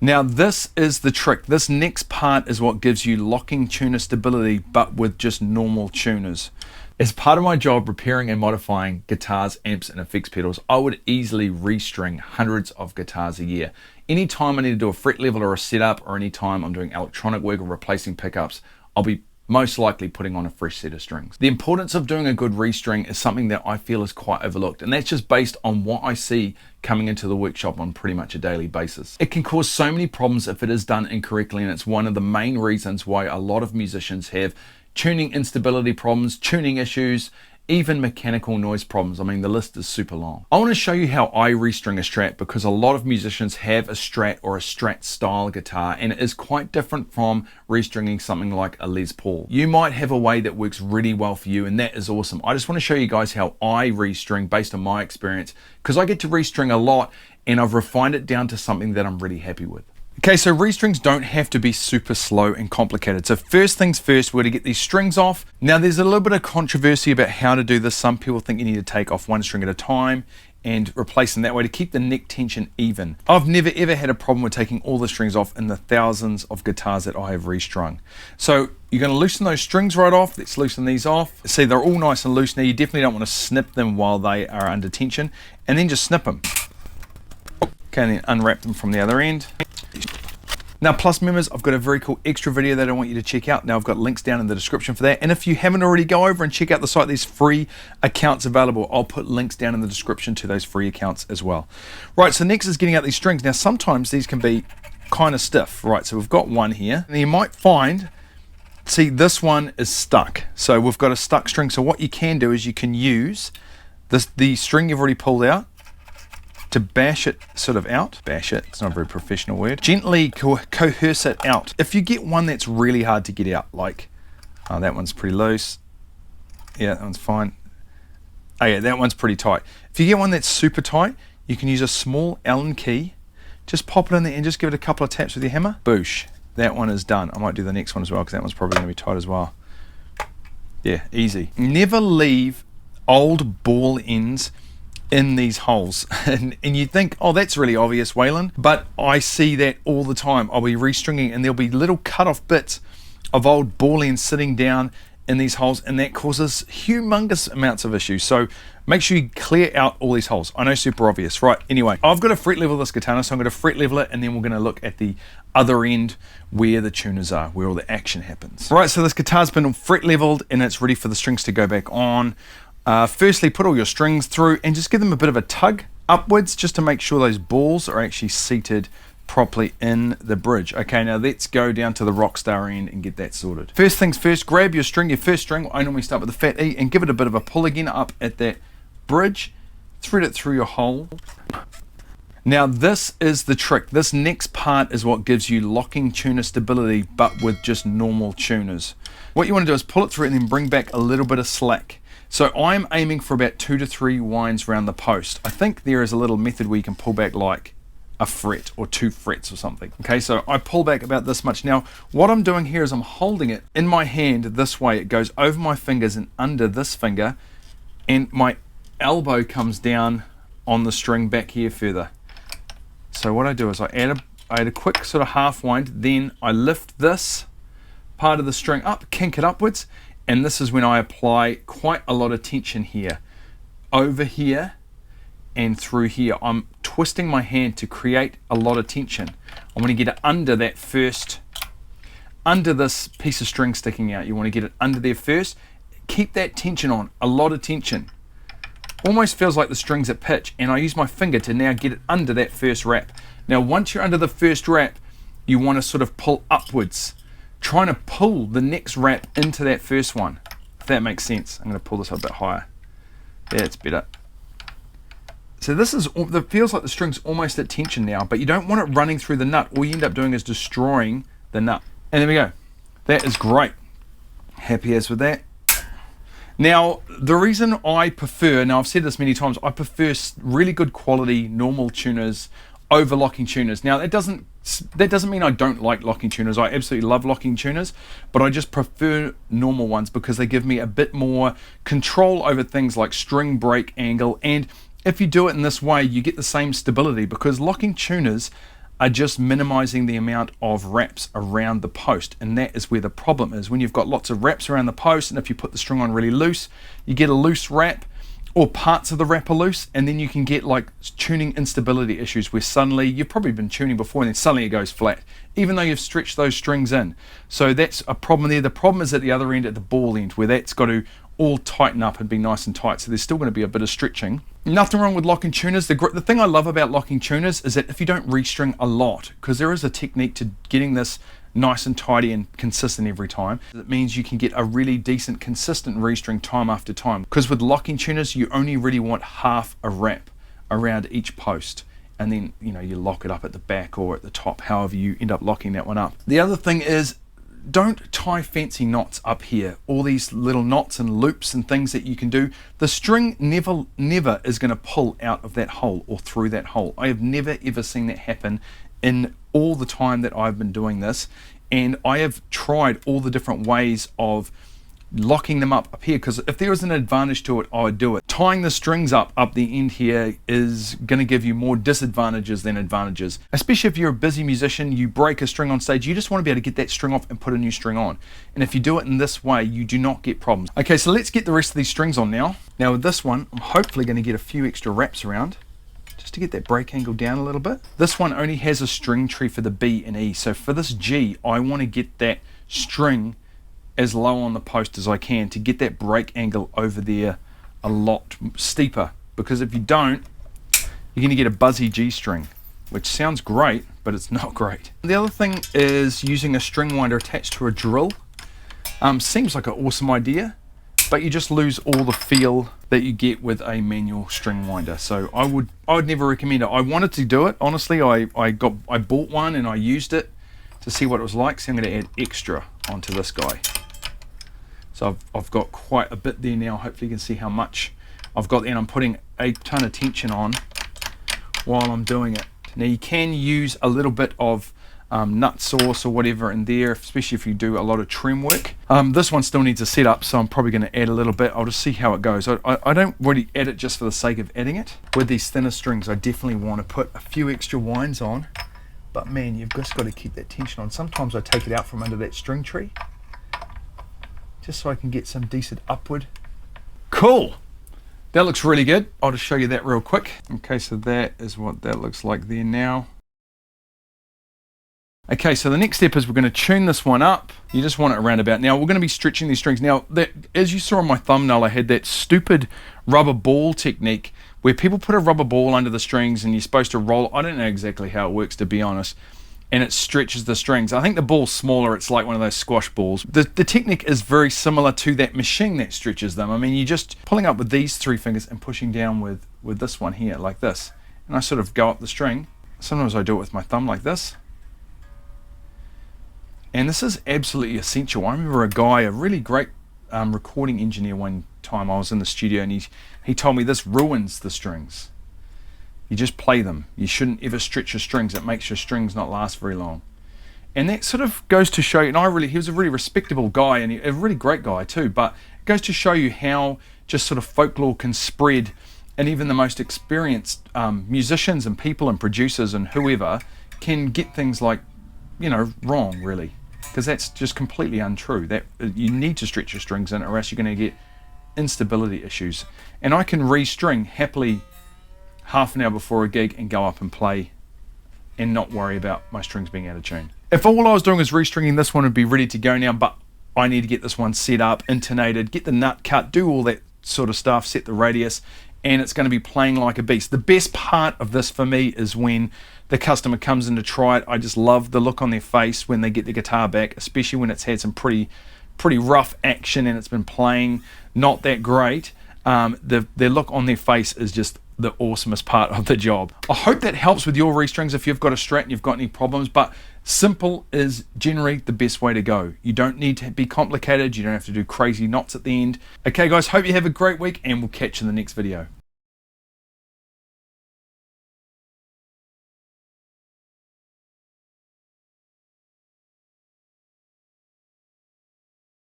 Now this is the trick. This next part is what gives you locking tuner stability, but with just normal tuners. As part of my job repairing and modifying guitars, amps and effects pedals, I would easily restring hundreds of guitars a year. Anytime I need to do a fret level or a setup, or anytime I'm doing electronic work or replacing pickups, I'll be most likely putting on a fresh set of strings. The importance of doing a good restring is something that I feel is quite overlooked, and that's just based on what I see coming into the workshop on pretty much a daily basis. It can cause so many problems if it is done incorrectly, and it's one of the main reasons why a lot of musicians have tuning instability problems, tuning issues, even mechanical noise problems. I mean, the list is super long. I want to show you how I restring a Strat, because a lot of musicians have a Strat or a Strat style guitar, and it is quite different from restringing something like a Les Paul. You might have a way that works really well for you, and that is awesome. I just want to show you guys how I restring based on my experience, because I get to restring a lot and I've refined it down to something that I'm really happy with. Okay, so restrings don't have to be super slow and complicated. So first things first, we're going to get these strings off. Now there's a little bit of controversy about how to do this. Some people think you need to take off one string at a time and replace them that way to keep the neck tension even. I've never ever had a problem with taking all the strings off in the thousands of guitars that I have restrung. So you're going to loosen those strings right off. Let's loosen these off. See, they're all nice and loose now. You definitely don't want to snip them while they are under tension, and then just snip them. Okay, and then unwrap them from the other end. Now, plus members, I've got a very cool extra video that I want you to check out. Now, I've got links down in the description for that. And if you haven't already, go over and check out the site. There's free accounts available. I'll put links down in the description to those free accounts as well. Right, so next is getting out these strings. Now, sometimes these can be kind of stiff. Right, so we've got one here. And you might find, see, this one is stuck. So we've got a stuck string. So what you can do is you can use the string you've already pulled out to bash it sort of out. Bash it, it's not a very professional word. Gently coerce it out. If you get one that's really hard to get out, like, oh, that one's pretty loose. Yeah, that one's fine. Oh yeah, that one's pretty tight. If you get one that's super tight, you can use a small Allen key, just pop it in there and just give it a couple of taps with your hammer. Boosh, that one is done. I might do the next one as well, because that one's probably gonna be tight as well. Yeah, easy. Never leave old ball ends in these holes, and you think, oh, that's really obvious, Waylon, but I see that all the time. I'll be restringing and there'll be little cut off bits of old ball ends sitting down in these holes, and that causes humongous amounts of issues. So make sure you clear out all these holes. I know, super obvious. Right, anyway, I've got to fret level this guitar, so I'm going to fret level it, and then we're going to look at the other end where the tuners are, where all the action happens. Right, so this guitar's been fret leveled and it's ready for the strings to go back on. Firstly, put all your strings through and just give them a bit of a tug upwards, just to make sure those balls are actually seated properly in the bridge. Okay, now let's go down to the Rockstar end and get that sorted. First things first, grab your string, your first string. I normally start with the fat E, and give it a bit of a pull again up at that bridge. Thread it through your hole. Now this is the trick. This next part is what gives you locking tuner stability, but with just normal tuners. What you want to do is pull it through and then bring back a little bit of slack. So I'm aiming for about 2 to 3 winds around the post. I think there is a little method where you can pull back like a fret or 2 frets or something. Okay, so I pull back about this much. Now, what I'm doing here is I'm holding it in my hand this way. It goes over my fingers and under this finger, and my elbow comes down on the string back here further. So what I do is I add a quick sort of half wind, then I lift this part of the string up, kink it upwards, and this is when I apply quite a lot of tension here, over here and through here. I'm twisting my hand to create a lot of tension. I want to get it under that first, under this piece of string sticking out. You want to get it under there first. Keep that tension on, a lot of tension. Almost feels like the string's at pitch, and I use my finger to now get it under that first wrap. Now once you're under the first wrap, you want to sort of pull upwards, trying to pull the next wrap into that first one, if that makes sense. I'm going to pull this up a bit higher. Yeah, it's better. So this is, it feels like the string's almost at tension now, but you don't want it running through the nut. All you end up doing is destroying the nut. And there we go. That is great. Happy as with that. Now, the reason I prefer, now I've said this many times, I prefer really good quality normal tuners over locking tuners. Now, that doesn't mean I don't like locking tuners. I absolutely love locking tuners, but I just prefer normal ones because they give me a bit more control over things like string break angle, and if you do it in this way, you get the same stability, because locking tuners are just minimizing the amount of wraps around the post, and that is where the problem is. When you've got lots of wraps around the post, and if you put the string on really loose, you get a loose wrap, or parts of the wrap are loose, and then you can get like tuning instability issues where suddenly, you've probably been tuning before and then suddenly it goes flat, even though you've stretched those strings in. So that's a problem there. The problem is at the other end, at the ball end, where that's got to all tighten up and be nice and tight. So there's still going to be a bit of stretching. Nothing wrong with locking tuners. The thing I love about locking tuners is that if you don't restring a lot, because there is a technique to getting this nice and tidy and consistent every time, it means you can get a really decent consistent restring time after time. Because with locking tuners, you only really want half a wrap around each post, and then you lock it up at the back or at the top, however you end up locking that one up. The other thing is, don't tie fancy knots up here, all these little knots and loops and things that you can do. The string never is going to pull out of that hole or through that hole. I have never ever seen that happen in all the time that I've been doing this, and I have tried all the different ways of locking them up here, because if there was an advantage to it, I would do it. Tying the strings up the end here is going to give you more disadvantages than advantages, especially if you're a busy musician, you break a string on stage, you just want to be able to get that string off and put a new string on. And if you do it in this way, you do not get problems. Okay, so let's get the rest of these strings on now. Now with this one, I'm hopefully going to get a few extra wraps around, just to get that break angle down a little bit. This one only has a string tree for the B and E, so for this G, I want to get that string as low on the post as I can to get that break angle over there a lot steeper, because if you don't, you're going to get a buzzy G string, which sounds great, but it's not great. The other thing is using a string winder attached to a drill. Seems like an awesome idea, but you just lose all the feel that you get with a manual string winder. So I would never recommend it. I wanted to do it, honestly. I bought one and I used it to see what it was like, so I'm going to add extra onto this guy. So I've got quite a bit there now. Hopefully you can see how much I've got there, and I'm putting a ton of tension on while I'm doing it. Now you can use a little bit of nut sauce or whatever in there, especially if you do a lot of trem work. This one still needs a setup, so I'm probably going to add a little bit. I'll just see how it goes. I don't really add it just for the sake of adding it. With these thinner strings, I definitely want to put a few extra winds on, but man, you've just got to keep that tension on. Sometimes I take it out from under that string tree, just so I can get some decent upward. Cool, that looks really good. I'll just show you that real quick. Okay, so that is what that looks like there now. Okay, so the next step is we're going to tune this one up. You just want it around about. Now we're going to be stretching these strings. Now, as you saw on my thumbnail, I had that stupid rubber ball technique where people put a rubber ball under the strings and you're supposed to roll. I don't know exactly how it works, to be honest. And it stretches the strings. I think the ball's smaller, it's like one of those squash balls. The technique is very similar to that machine that stretches them. I mean, you're just pulling up with these three fingers and pushing down with this one here, like this. And I sort of go up the string. Sometimes I do it with my thumb like this. And this is absolutely essential. I remember a really great recording engineer one time, I was in the studio, and he told me this ruins the strings. You just play them. You shouldn't ever stretch your strings. It makes your strings not last very long. And that sort of goes to show you, and he was a really respectable guy, and a really great guy too, but it goes to show you how just sort of folklore can spread, and even the most experienced musicians and people and producers and whoever can get things like, wrong, really. Because that's just completely untrue. That you need to stretch your strings in, or else you're going to get instability issues. And I can restring happily half an hour before a gig and go up and play and not worry about my strings being out of tune. If all I was doing was restringing, this one would be ready to go now, but I need to get this one set up, intonated, get the nut cut, do all that sort of stuff, set the radius, and it's going to be playing like a beast. The best part of this for me is when the customer comes in to try it. I just love the look on their face when they get the guitar back, especially when it's had some pretty rough action and it's been playing not that great. Their look on their face is just the awesomest part of the job. I hope that helps with your restrings if you've got a Strat and you've got any problems, but simple is generally the best way to go. You don't need to be complicated. You don't have to do crazy knots at the end. Okay guys, hope you have a great week, and we'll catch you in the next video.